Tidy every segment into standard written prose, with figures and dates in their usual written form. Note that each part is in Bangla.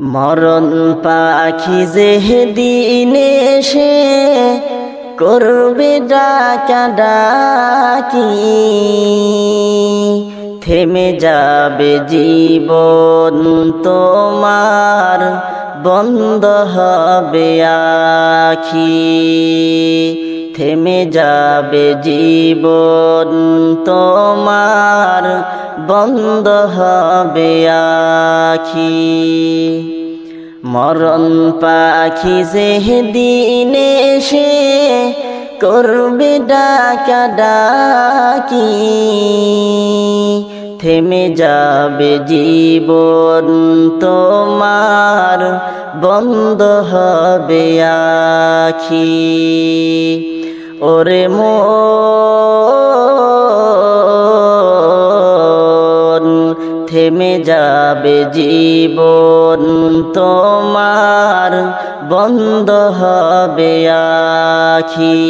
মরণ পাখি যেদিন এসে করবে ডাকাডাকি, থেমে যাবে জীবন তোমার, বন্ধ হবে আখি। থেমে যাবে জীবন তোমার, বন্ধ হবে আখি। মরণ পাখি যেদিন এসে করবে ডাকাডাকি, থেমে যাবে জীবন তোমার, বন্ধ হবে আখি। ওরে মন, থেমে যাবে জীবন তোমার, বন্ধ হবে আখি।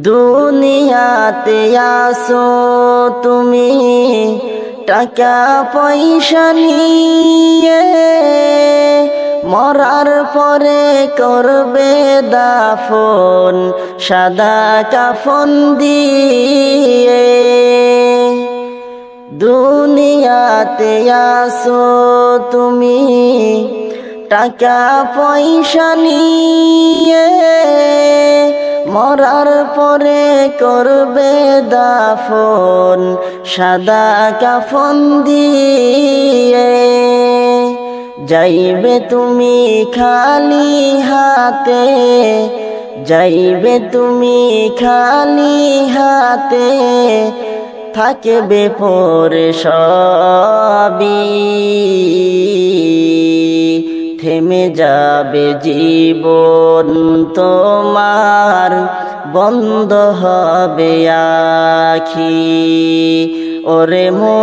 দুনিয়াতে আসো তুমি টাকা পয়সা নিয়ে, মরার পরে করবে দাফন সাদা কাফন দিয়ে। দুনিয়াতে আসো তুমি টাকা পয়সা নিয়ে, মরার পরে করবে দাফন সাদা কাফন দিয়ে। যাইবে তুমি খালি হাতে, যাইবে তুমি খালি হাতে, থাকবে পরে সবই। থেমে যাবে জীবন তোমার, বন্ধ হবে আখি। ওরে মন,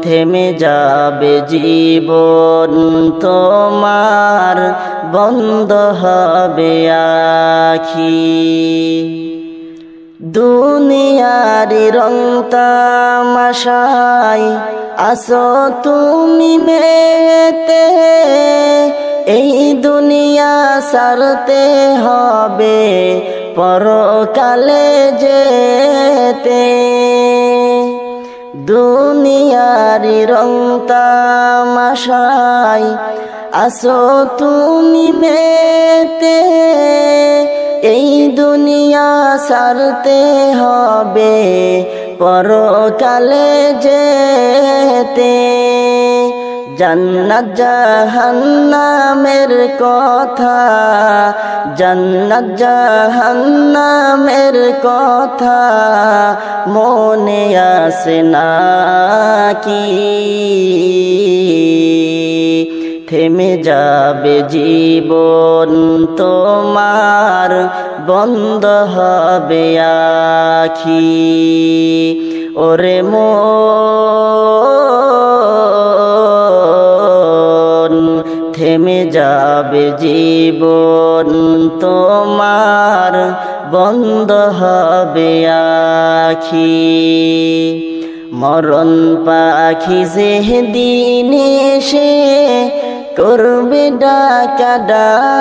থেমে যাবে জীবন তোমার, বন্ধ হবে আখি। দুনিয়ারি রং তামাশায় আসো তুমি মেতে, এই দুনিয়া ছাড়তে হবে পরকালে যেতে। দুনিয়ারি রং তামাশায় আসো তুমি মেতে, এই দুনিয়া ছাড়তে হবে পরকালে যেতে। জান্নাত জাহান্নামের কথা, জান্নাত জাহান্নামের কথা মনে আসে নাকি? থেমে যাবে জীবন তোমার, বন্ধ হবে আখি। ওরে মন, থেমে যাবে জীবন তোমার, বন্ধ হবে আখি। মরণ পাখি যেদিন এসে করবে ডাকাডাকি,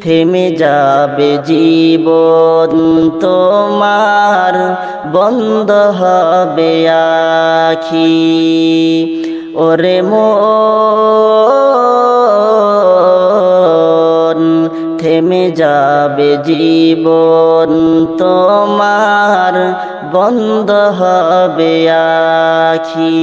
থেমে যাবে জীবন তোমার, বন্ধ হবে আখি। ওরে মন, থেমে যাবে জীবন তোমার, বন্ধ হবে আখি।